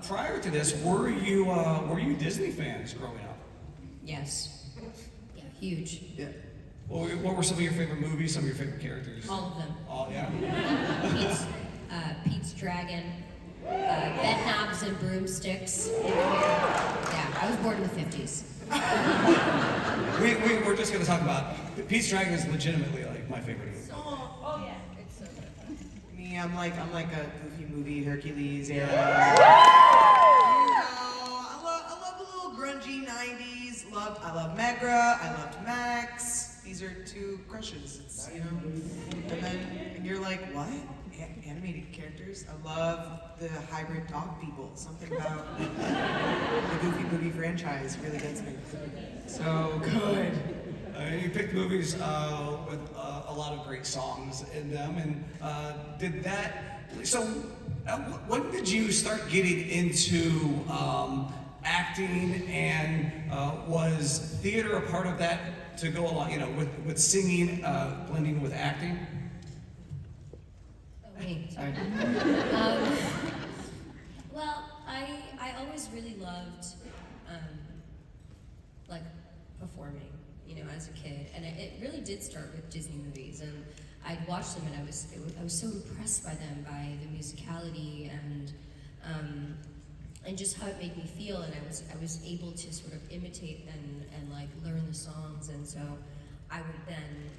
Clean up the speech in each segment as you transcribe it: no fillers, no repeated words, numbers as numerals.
prior to this, were you Disney fans growing up? Yes. Yeah, huge. Yeah. What were some of your favorite movies, some of your favorite characters? All of them. Oh, yeah? Pete's Dragon, bed knobs and broomsticks. Yeah, I was born in the 50s. We're just going to talk about Pete's Dragon is legitimately like my favorite movie. Oh yeah, it's so good. Me, I'm like a goofy movie, Hercules era. I love the little grungy 90s. I love Megra, I loved Max. These are two crushes, it's, you know. And then you're like, what? Animated characters? I love the hybrid dog people. Something about the Goofy movie franchise really gets me. So good. You picked movies with a lot of great songs in them, and did that. So, when did you start getting into acting, and was theater a part of that to go along? You know, with singing, blending with acting. Oh, me. Sorry. Well, I always really loved like performing, you know, as a kid, and it really did start with Disney movies, and I'd watch them, and I was so impressed by them, by the musicality and just how it made me feel, and I was able to sort of imitate and like learn the songs, and so I would then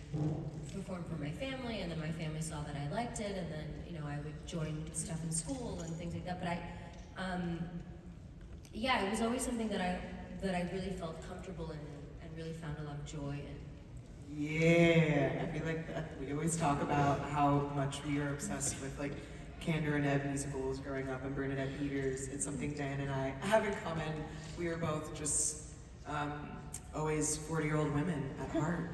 perform for my family, and then my family saw that I liked it, and then, you know, I would join stuff in school and things like that. But yeah, it was always something that I really felt comfortable in and really found a lot of joy in. Yeah, I feel like we always talk about how much we are obsessed with like Candor and Ebb musicals growing up, and Bernadette Peters. It's something Dan and I have in common. We are both just always 40-year-old women at heart.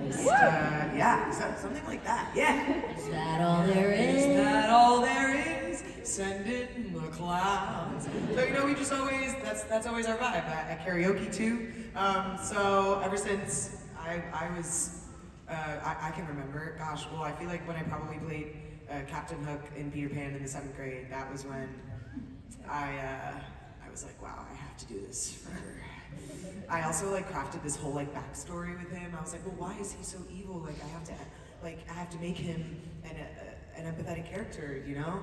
Just, yeah, something like that. Yeah. Is that all there is? Is that all there is? Send it in the clouds. So, you know, we just always, that's always our vibe at karaoke too. So ever since I was, I can remember, gosh, well, I feel like when I probably played Captain Hook in Peter Pan in the 7th grade, that was when I was like, wow, I have to do this forever. I also like crafted this whole like backstory with him. I was like, well, why is he so evil? Like I have to make him an empathetic character, you know?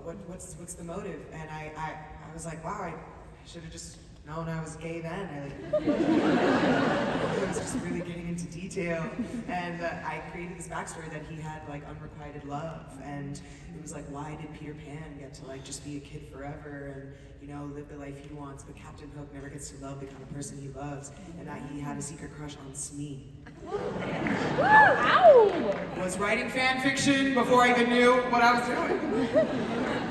What's the motive? And I was like, wow, I should have just known I was gay then. I was just really getting into detail, and I created this backstory that he had like unrequited love, and it was like, why did Peter Pan get to like just be a kid forever and, you know, live the life he wants, but Captain Hook never gets to love the kind of person he loves, and that he had a secret crush on Smee. Was writing fan fiction before I even knew what I was doing.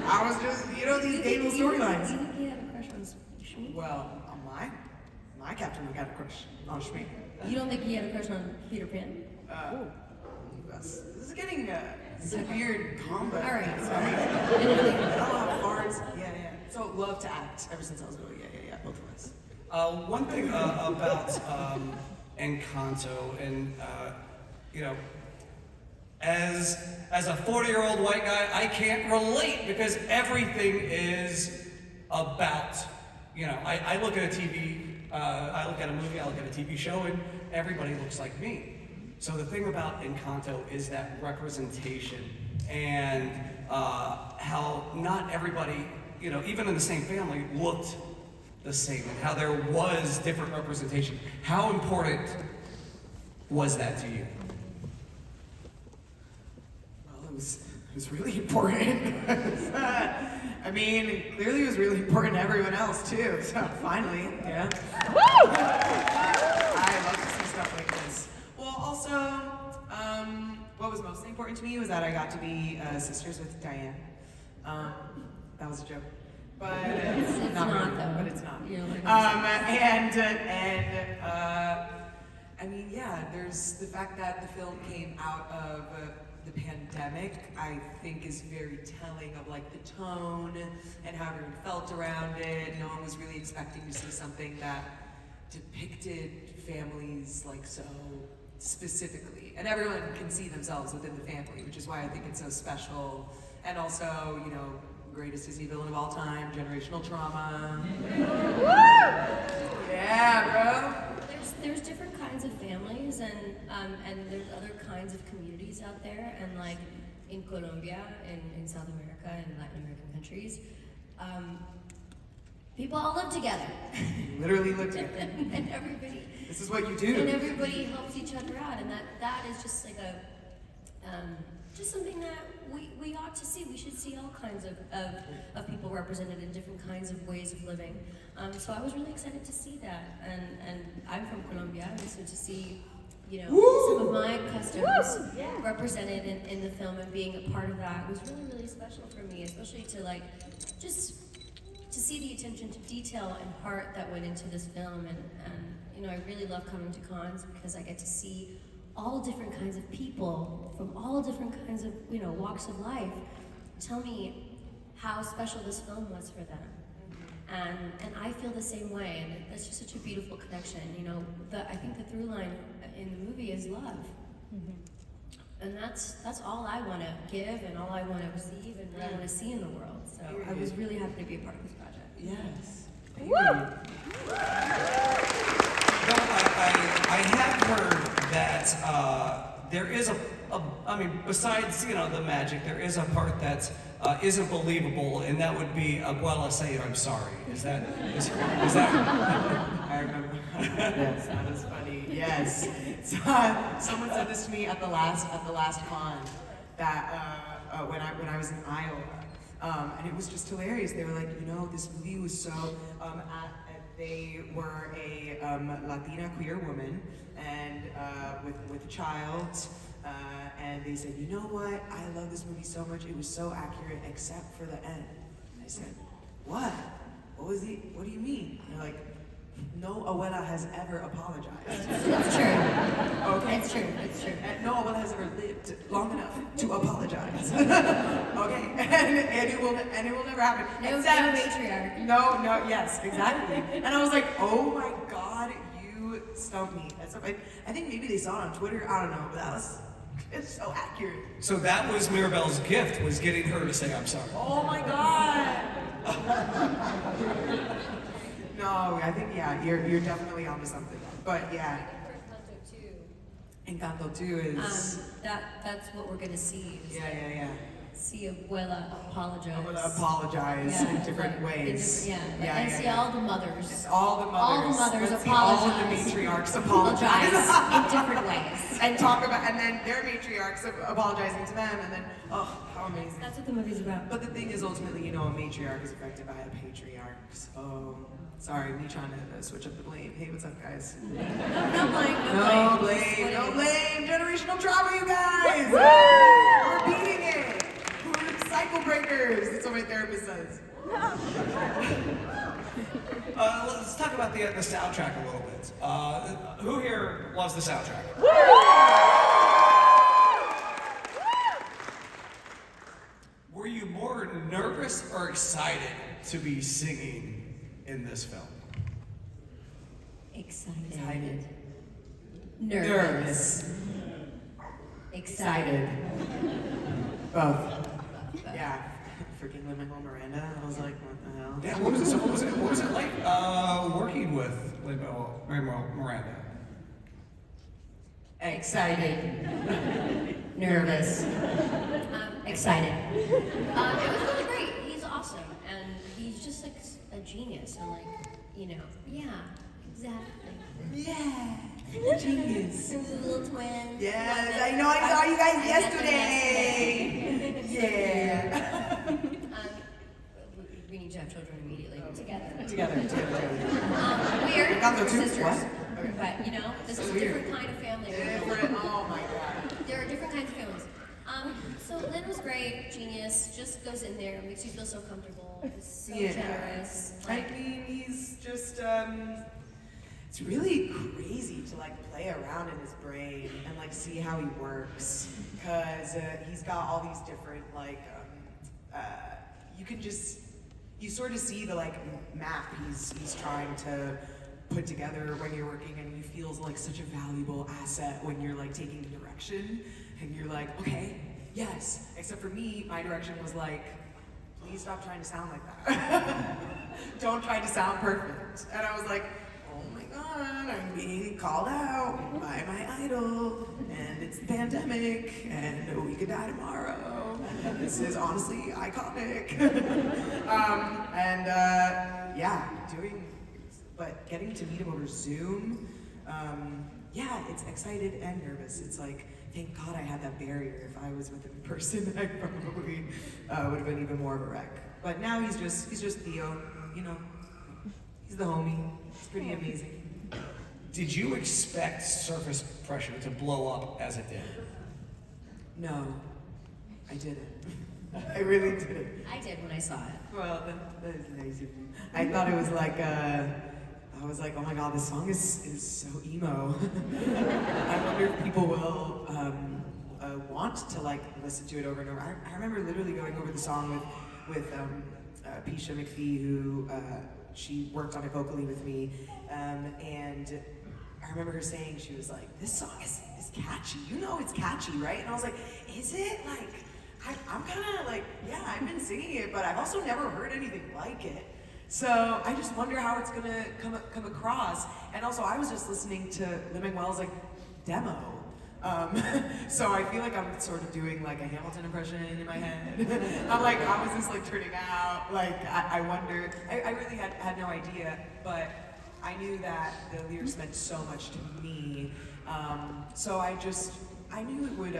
I was just, you know, these gay little storylines. You think he had a crush on Shmi? Well, my Captain Hook had a crush on Shmi. You don't think he had a crush on Peter Pan? This is getting a weird combo. All right. Sorry. I don't have farts. Yeah. So love to act ever since I was little. Yeah. Both of us. One thing about Encanto, and you know, as a 40-year-old white guy, I can't relate because everything is about, you know, I look at a TV, I look at a movie, I look at a TV show, and everybody looks like me. So the thing about Encanto is that representation, and how not everybody, you know, even in the same family, looked the same, and how there was different representation. How important was that to you? Well, it was really important. I mean, clearly it was really important to everyone else too. So finally, yeah. I love to see stuff like this. Well, also, what was mostly important to me was that I got to be sisters with Diane. That was a joke. But it's not really, though. but it's not. I mean, yeah, there's the fact that the film came out of the pandemic, I think is very telling of like the tone and how everyone felt around it. No one was really expecting to see something that depicted families like so specifically. And everyone can see themselves within the family, which is why I think it's so special. And also, you know, greatest Disney villain of all time, generational trauma. Yeah, bro. There's different kinds of families and there's other kinds of communities out there, and like in Colombia and in South America and Latin American countries, people all live together. Literally live together. And everybody. This is what you do. And everybody helps each other out, and that is just like a just something that we ought to see. We should see all kinds of people represented in different kinds of ways of living. So I was really excited to see that, and I'm from Colombia, and so to see, you know, some of my customs represented in the film and being a part of that was really, really special for me, especially to like just to see the attention to detail and heart that went into this film. And you know, I really love coming to cons because I get to see all different kinds of people from all different kinds of, you know, walks of life tell me how special this film was for them. And I feel the same way, and that's just such a beautiful connection. You know, I think the through line in the movie is love. And that's all I want to give and all I want to receive and what I want to see in the world. So I was really happy to be a part of this project. Yes. I have heard that there is I mean, besides, you know, the magic, there is a part that isn't believable, and that would be Abuela saying, "I'm sorry." Is that? I remember. Yes, that is funny. Yes. So, someone said this to me at the last con that when I was in Iowa, and it was just hilarious. They were like, you know, this movie was so they were a Latina queer woman and with a child, and they said, you know what? I love this movie so much. It was so accurate, except for the end. I said, what? What was he? What do you mean? And they're like, no abuela has ever apologized. It's true. Okay. It's true. It's true. And no abuela has ever lived long enough to apologize. Okay, and it will never happen. No Except- matriarch. No, yes, exactly. And I was like, oh my God, you stumped me. And so I think maybe they saw it on Twitter. I don't know, but it's so accurate. So that was Mirabelle's gift, was getting her to say, "I'm sorry." Oh my God. No, I think you're definitely onto something. But yeah, Encanto 2 is that's what we're gonna see. Is yeah. See Abuela apologize. I'm gonna apologize in different ways. And see all the mothers. All the mothers Let's see all of apologize. the matriarchs Apologize apologize. in different ways. And talk about, and then their matriarchs apologizing to them, and then, oh, how amazing. That's what the movie's about. But the thing is, ultimately, you know, a matriarch is affected by a patriarch. So, sorry, me trying to switch up the blame. Hey, what's up, guys? No blame. No blame. No blame. Generational trauma, you guys. We're beating it. We're cycle breakers. That's what my therapist says. Let's talk about the soundtrack a little bit. Who here loves the soundtrack? Were you more nervous or excited to be singing in this film? Excited. Nervous. Excited. Both. Yeah. Freaking Lin-Manuel Miranda. I was like, what the hell? Yeah, what was it like working with Lin-Manuel Miranda? Excited. Nervous. Excited. It was really great. He's awesome, and he's just like a genius, and like, you know, yeah, exactly. Yeah. Genius. He was a little twin. Yes, I know. I saw you guys I met them yesterday. Yeah. We need to have children immediately. Together. Together. We're Encanto too? sisters. What? Okay. But, you know, this is a weird. different kind of family. Different. Oh my God. There are different kinds of families. So Lynn was great, genius, just goes in there, makes you feel so comfortable, is so generous. I mean, he's just, it's really crazy to like play around in his brain and like see how he works. Cause he's got all these different like, you sort of see the like map he's trying to put together when you're working, and he feels like such a valuable asset when you're like taking the direction and you're like, okay, yes. Except for me, my direction was like, please stop trying to sound like that. Don't try to sound perfect. And I was like, oh my God, I'm being called out by my idol, and it's the pandemic, and we could die tomorrow. This is honestly iconic. But getting to meet him over Zoom, it's excited and nervous. It's like, thank God I had that barrier. If I was with him in person, I probably would have been even more of a wreck. But now he's just Theo, you know. He's the homie. It's pretty amazing. Did you expect Surface Pressure to blow up as it did? No, I didn't. I really didn't. I did when I saw it. Well, that is nice of you. I thought it was like, I was like, oh my God, this song is so emo. I wonder if people will want to like listen to it over and over. I remember literally going over the song with Pisha McPhee, who she worked on it vocally with me, and I remember her saying, she was like, this song is catchy. You know it's catchy, right? And I was like, is it? Like, I'm kind of like, yeah, I've been singing it, but I've also never heard anything like it. So I just wonder how it's gonna come across. And also, I was just listening to Lin-Manuel's like demo. So I feel like I'm sort of doing like a Hamilton impression in my head. I'm like, how is this like turning out? Like, I wonder. I really had no idea, but I knew that the lyrics meant so much to me. So I knew it would.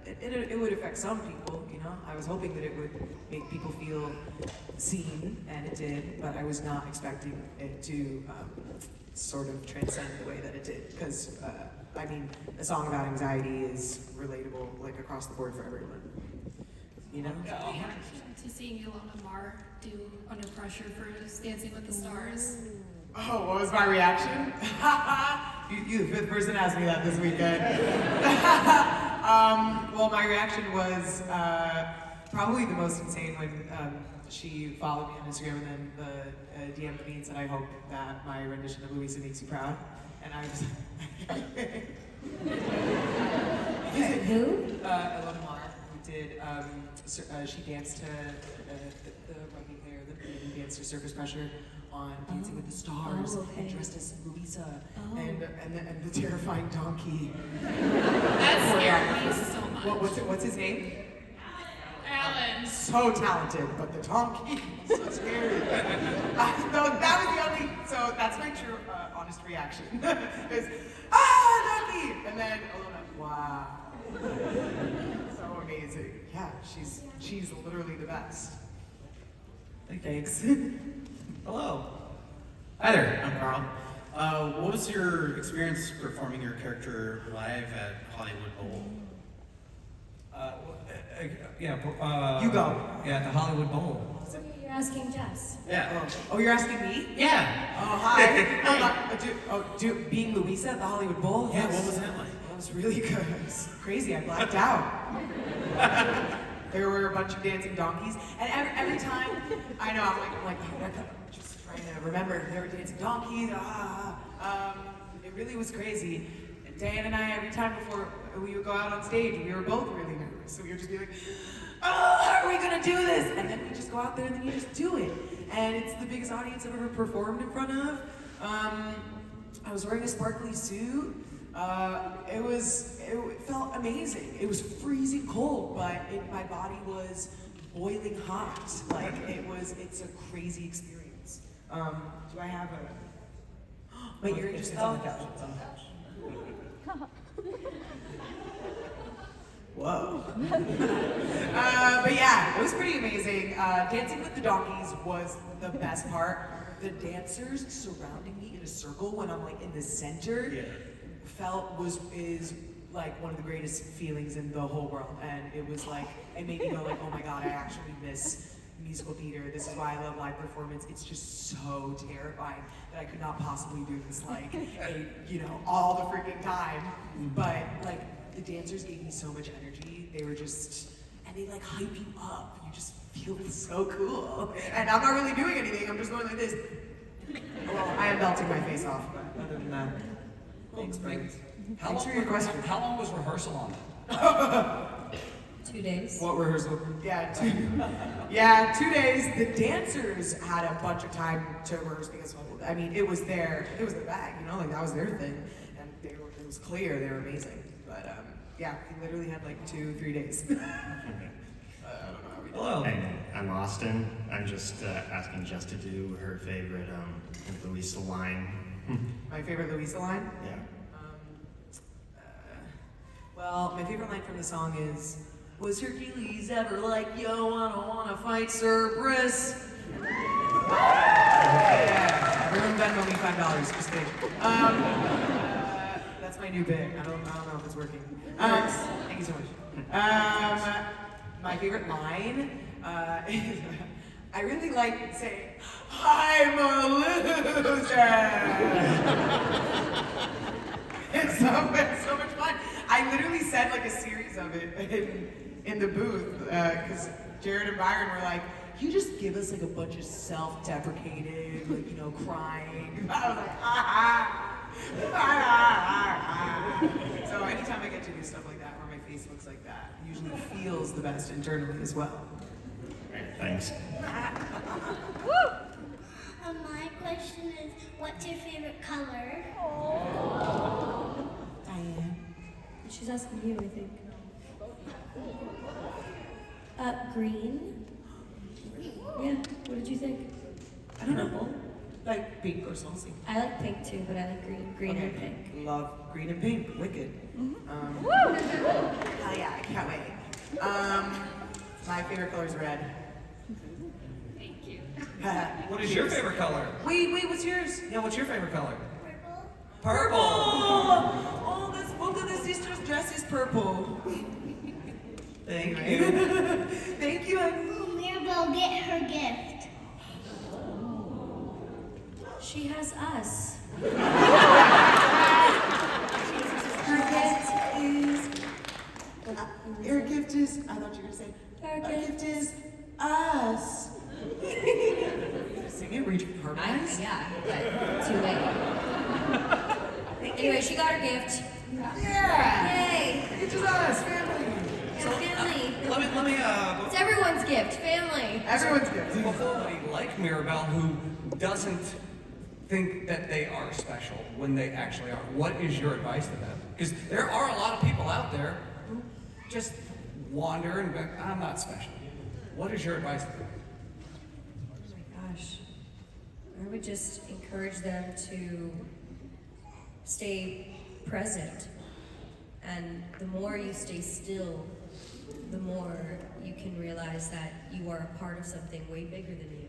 It would affect some people, you know. I was hoping that it would make people feel seen, and it did. But I was not expecting it to sort of transcend the way that it did. Because I mean, a song about anxiety is relatable, like across the board for everyone. You know. My reaction to seeing Ilona Mar do Under Pressure for Dancing with the Stars. Oh, what was my reaction? You the fifth person asked me that this weekend. Well, my reaction was probably the most insane when she followed me on Instagram and then DM'd me and said, I hope that my rendition of Luisa makes you proud. And I was Who? Ilona Mar, who did, she danced to the rugby player, the danced to Surface Pressure on Dancing with the Stars, and dressed as Luisa, and the terrifying donkey. That scared me so much. What's his name? Alan. So talented, but the donkey, so scary. No, that was the only, so that's my true, honest reaction. Is, donkey! And then Ilona, wow. So amazing. Yeah, she's literally the best. Thanks. Hello. Hi there, I'm Carl. What was your experience performing your character live at Hollywood Bowl? You go. Yeah, at the Hollywood Bowl. You're asking Jess. Yeah. Oh, you're asking me? Yeah. Oh, hi. Being Luisa at the Hollywood Bowl? Yeah, what was that like? That was really good. It was crazy. I blacked out. There were a bunch of dancing donkeys, and every time, I know, I'm like, just trying to remember, there were dancing donkeys, it really was crazy. And Dan and I, every time before we would go out on stage, we were both really nervous, so we would just be like, how are we gonna do this? And then we just go out there and then you just do it. And it's the biggest audience I've ever performed in front of. I was wearing a sparkly suit. It felt amazing. It was freezing cold, but my body was boiling hot. Like, it's a crazy experience. Do I have a... Wait, you're just... It's on the couch. It's on the couch. Whoa. But yeah, it was pretty amazing. Dancing with the donkeys was the best part. The dancers surrounding me in a circle when I'm like in the center is like one of the greatest feelings in the whole world. And it was like, it made me go like, oh my God, I actually miss musical theater. This is why I love live performance. It's just so terrifying that I could not possibly do this like, all the freaking time. But like, the dancers gave me so much energy. They were just, and they like hype you up. You just feel so cool. And I'm not really doing anything. I'm just going like this. Well, I am melting my face off, but other than that. Thanks, Briggs. Thanks for your question. How long was rehearsal on it? 2 days. What rehearsal? Yeah, 2 days. The dancers had a bunch of time to rehearse because, I mean, it was the bag, you know, like that was their thing. And it was clear, they were amazing. But yeah, we literally had like 2-3 days. I don't know how we did. Hello. Hey, I'm Austin. I'm just asking Jess to do her favorite Luisa line. My favorite Luisa line? Yeah. Well, my favorite line from the song is, "Was Hercules ever like, yo, I don't wanna fight Cerberus?" Yeah, everyone Venmo me $5, just kidding. That's my new bit. I don't know if it's working. Thank you so much. My favorite line is, I really like saying, "I'm a loser." It's so much fun. I literally said like a series of it in the booth because Jared and Byron were like, "You just give us like a bunch of self-deprecating, like, you know, crying." I was like, So anytime I get to do stuff like that where my face looks like that, it usually feels the best internally as well. Thanks. My question is, what's your favorite color? Diane. She's asking you, I think. Green. Yeah. What did you think? I don't know. Like pink or something. I like pink too, but I like green. Green and pink. Love green and pink. Wicked. Mm-hmm. Hell yeah, I can't wait. My favorite color is red. Thank you. What is your favorite color? Wait, what's yours? Yeah, what's your favorite color? Purple. Purple. Oh, that's both of the sisters' dress is purple. Thank Anyway. you. Thank you. Oh, Mirabelle, get her gift. She has us. Her gift is. Your gift is. I thought you were gonna say. Our Our gift gift is us. Sing it, read harmonize. Yeah, but too late. Anyway, she got her gift. Yeah. Yay! It is us, family. Family. Let me It's everyone's gift. Family. Everyone's gift. before we like Mirabelle who doesn't think that they are special when they actually are. What is your advice to them? Because there are a lot of people out there who just wander and go, I'm not special. What is your advice to them? Oh my gosh. I would just encourage them to stay present. And the more you stay still, the more you can realize that you are a part of something way bigger than you.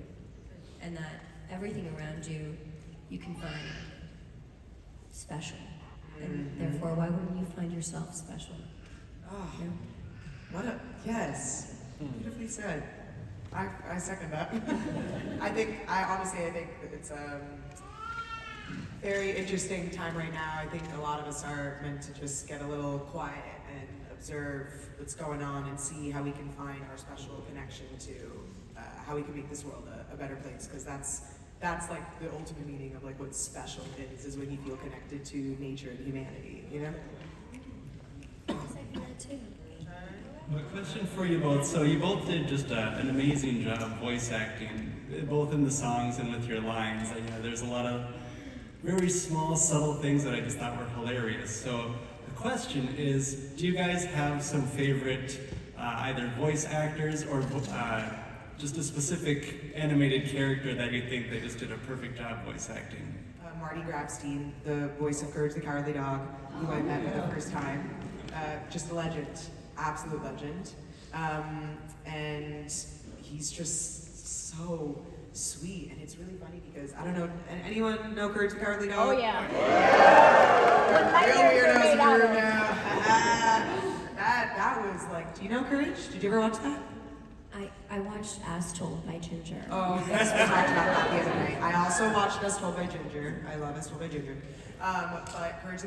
And that everything around you, you can find special. And therefore, why wouldn't you find yourself special? Oh, You know? what a yes. Beautifully said. I second that. I think it's a very interesting time right now. I think a lot of us are meant to just get a little quiet and observe what's going on and see how we can find our special connection to how we can make this world a better place. Because that's like the ultimate meaning of like what special is when you feel connected to nature and humanity. You know. Second that too. A question for you both. So you both did just an amazing job voice acting, both in the songs and with your lines. There's a lot of very small, subtle things that I just thought were hilarious. So the question is, do you guys have some favorite either voice actors or just a specific animated character that you think they just did a perfect job voice acting? Marty Grabstein, the voice of Courage the Cowardly Dog, who I met for the first time. Just a legend, absolute legend. And he's just so sweet, and it's really funny because, I don't know, anyone know Courage the Cowardly Dog? Oh yeah. Real weirdos in the room now. That was like, do you know Courage? Did you ever watch that? I watched As Told by Ginger. Oh, yes, we talked about that the other night. I also watched As Told by Ginger. I love As Told by Ginger. But Courage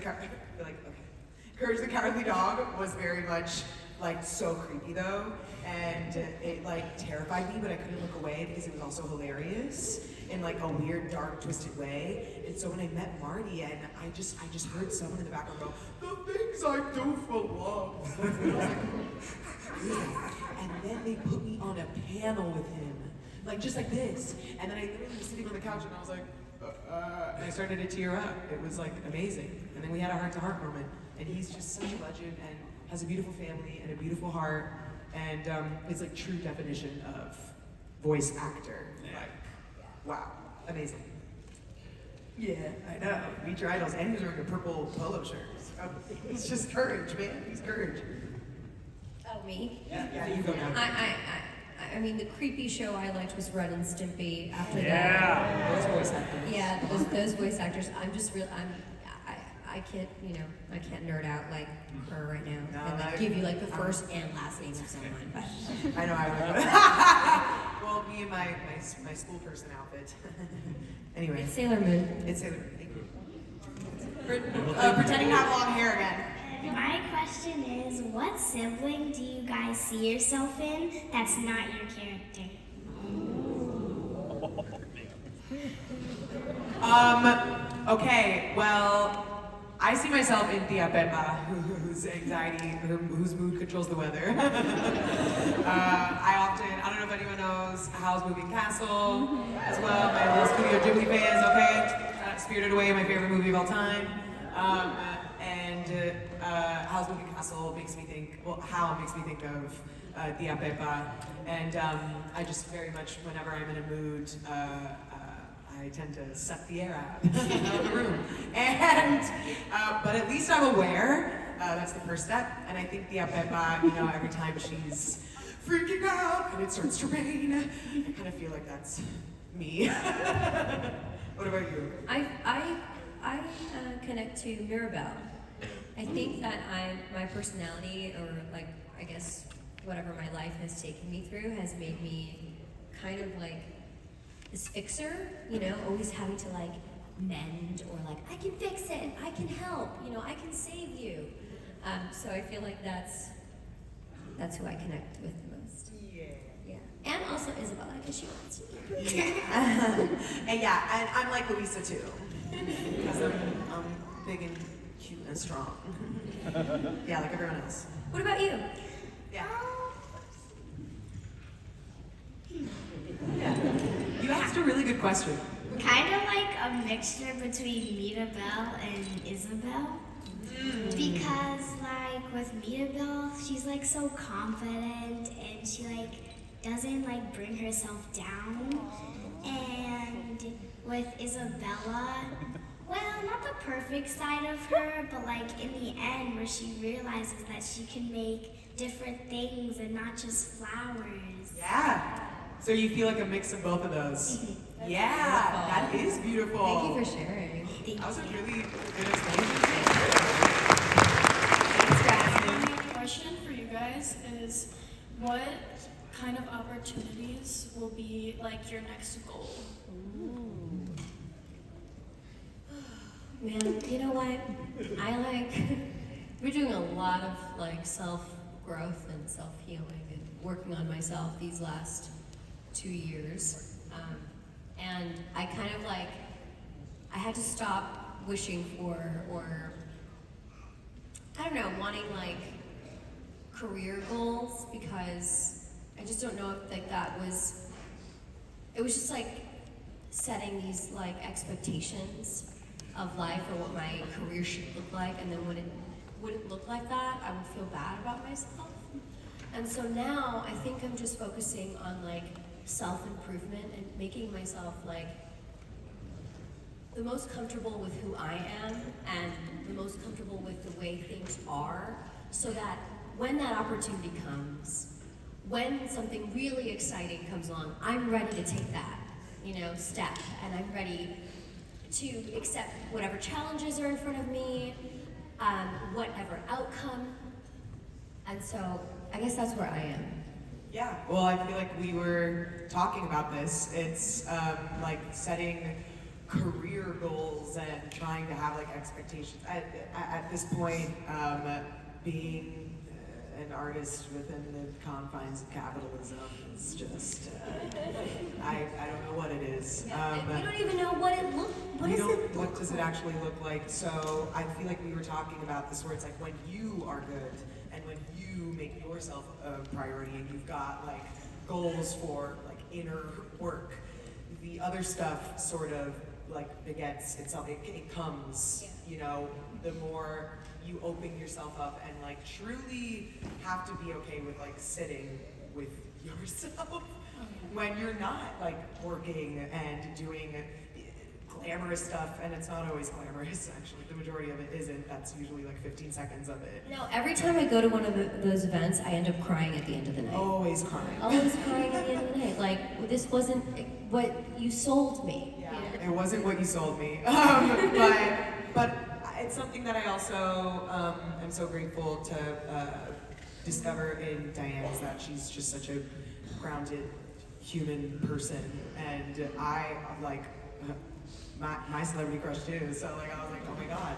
the Cowardly Dog was very much like so creepy though, and it like terrified me, but I couldn't look away because it was also hilarious in like a weird, dark, twisted way. And so when I met Marty, and I just heard someone in the background go, "The things I do for love." And I was like, "Yeah." And then they put me on a panel with him, like just like this. And then I literally was sitting on the couch, and I was like, and I started to tear up. It was like amazing. And then we had a heart-to-heart moment. And he's just such a legend, and has a beautiful family and a beautiful heart, and it's like true definition of voice actor. Like, wow, amazing. Yeah, I know. Meet your idols, and he's wearing a purple polo shirt. So he's just courage, man. He's courage. Oh, me? Yeah, you go now. I mean, the creepy show I liked was Ren and Stimpy. After Those voice actors. that, yeah, those voice actors. I can't, I can't nerd out like her right now No, and like, give you like the first and last name of someone. But I know I would. Well, me and my school person outfit. Anyway. it's Sailor Moon. It's Sailor Moon. Thank you. Pretending to have long hair again. My question is, what sibling do you guys see yourself in that's not your character? Okay, well, I see myself in Tia Pepa, whose mood controls the weather. I don't know if anyone knows Howl's Moving Castle as well. My little Studio Ghibli fans, okay? Spirited Away, my favorite movie of all time. Howl's Moving Castle makes me think, Howl makes me think of Tia Pepa. And I just very much, whenever I'm in a mood, I tend to suck the air out of the room. And, but at least I'm aware, that's the first step. And I think Tia Pepa, every time she's freaking out and it starts to rain, I kind of feel like that's me. What about you? I connect to Mirabelle. I think that my personality, or like, I guess, whatever my life has taken me through, has made me kind of like this fixer, always having to like mend, or like, I can fix it, I can help, I can save you. So I feel like that's who I connect with the most. Yeah. And also Isabela, because she wants you. And I'm like Luisa too, because I'm big and cute and strong. Yeah, like everyone else. What about you? Yeah. You asked a really good question. Kind of like a mixture between Mirabelle and Isabel. Because like with Mirabelle, she's like so confident, and she like doesn't like bring herself down. And with Isabella, well, not the perfect side of her, but like in the end where she realizes that she can make different things and not just flowers. Yeah. So you feel like a mix of both of those. Yeah, that is beautiful. Thank you for sharing. That was a really good explanation. My question for you guys is, what kind of opportunities will be like your next goal? Man, you know what? We're doing a lot of like self-growth and self-healing and working on myself these last 2 years. And I kind of like, I had to stop wishing for, or I don't know, wanting like career goals, because I just don't know if like it was just like setting these like expectations of life or what my career should look like, and then when it wouldn't look like that, I would feel bad about myself. And so now I think I'm just focusing on like self-improvement and making myself like the most comfortable with who I am and the most comfortable with the way things are, so that when that opportunity comes, when something really exciting comes along, I'm ready to take that, step, and I'm ready to accept whatever challenges are in front of me, whatever outcome. And so I guess that's where I am. Yeah, well, I feel like we were talking about this. It's like setting career goals and trying to have like expectations. At this point, being an artist within the confines of capitalism is just, I don't know what it is. We don't even know what it looks. What does it actually look like? So I feel like we were talking about this, where it's like when you are good and when you make yourself a priority and you've got like goals for like inner work, the other stuff sort of like begets itself. It comes, you know, the more you open yourself up and like truly have to be okay with like sitting with yourself when you're not like working and doing glamorous stuff, and it's not always glamorous actually. The majority of it isn't. That's usually like 15 seconds of it. No, every time I go to one of those events, I end up crying at the end of the night. Always crying. Always crying at the end of the night. Like, this wasn't what you sold me. Yeah, it wasn't what you sold me. But it's something that I also am so grateful to discover in Diane, is that she's just such a grounded human person, and I like my celebrity crush too. So like I was like, oh my God,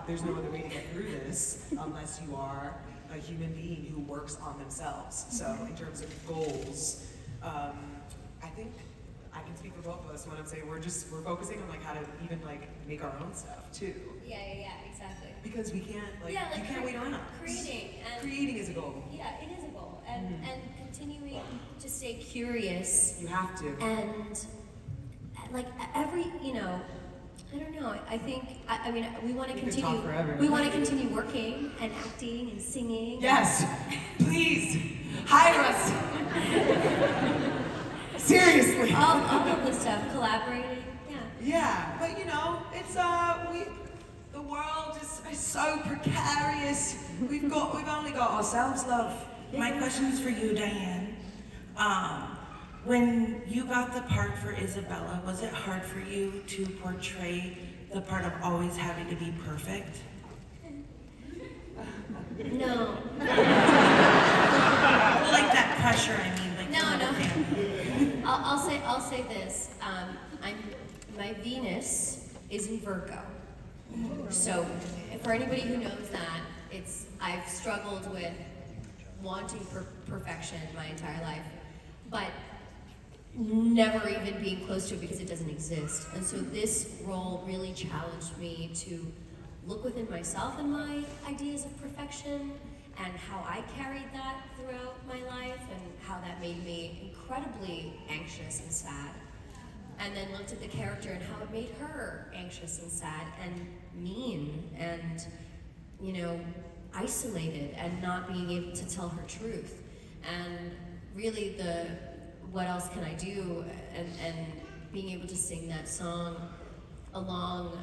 there's no other way to get through this unless you are a human being who works on themselves. So in terms of goals, I think I can speak for both of us when I'm saying we're focusing on like how to even like make our own stuff too. Yeah, exactly. Because we can't like, you can't wait around. Creating is a goal. Yeah, it is a goal, and continuing to stay curious. You have to. And like every, you know, I don't know. I think I mean we want to We could continue. talk forever. We want to continue working and acting and singing. Yes, please hire us. Seriously. All of the stuff, collaborating. Yeah. Yeah, but you know, it's the world is so precarious. We've only got ourselves, love. My question is for you, Diane. When you got the part for Isabela, was it hard for you to portray the part of always having to be perfect? No. Like that pressure, I mean, like No. from the family. I'll say this. My Venus is in Virgo. So for anybody who knows that, I've struggled with wanting perfection my entire life, but never even being close to it because it doesn't exist. And so this role really challenged me to look within myself and my ideas of perfection and how I carried that throughout my life and how that made me incredibly anxious and sad. And then looked at the character and how it made her anxious and sad and mean and, you know, isolated and not being able to tell her truth. And really what else can I do, and being able to sing that song along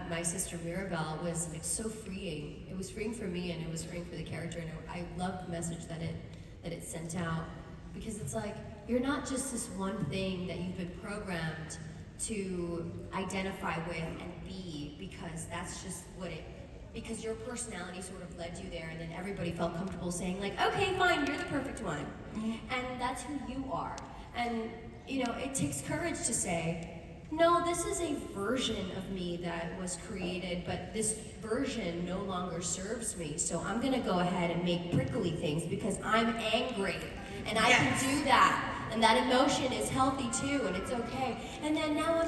my sister Mirabelle was like so freeing. It was freeing for me and it was freeing for the character, and I loved the message that it sent out, because it's like, you're not just this one thing that you've been programmed to identify with and be, because that's just because your personality sort of led you there, and then everybody felt comfortable saying like, okay, fine, you're the perfect one. And that's who you are. And, you know, it takes courage to say, no, this is a version of me that was created, but this version no longer serves me. So I'm gonna go ahead and make prickly things because I'm angry, and I can do that. And that emotion is healthy too, and it's okay. And then now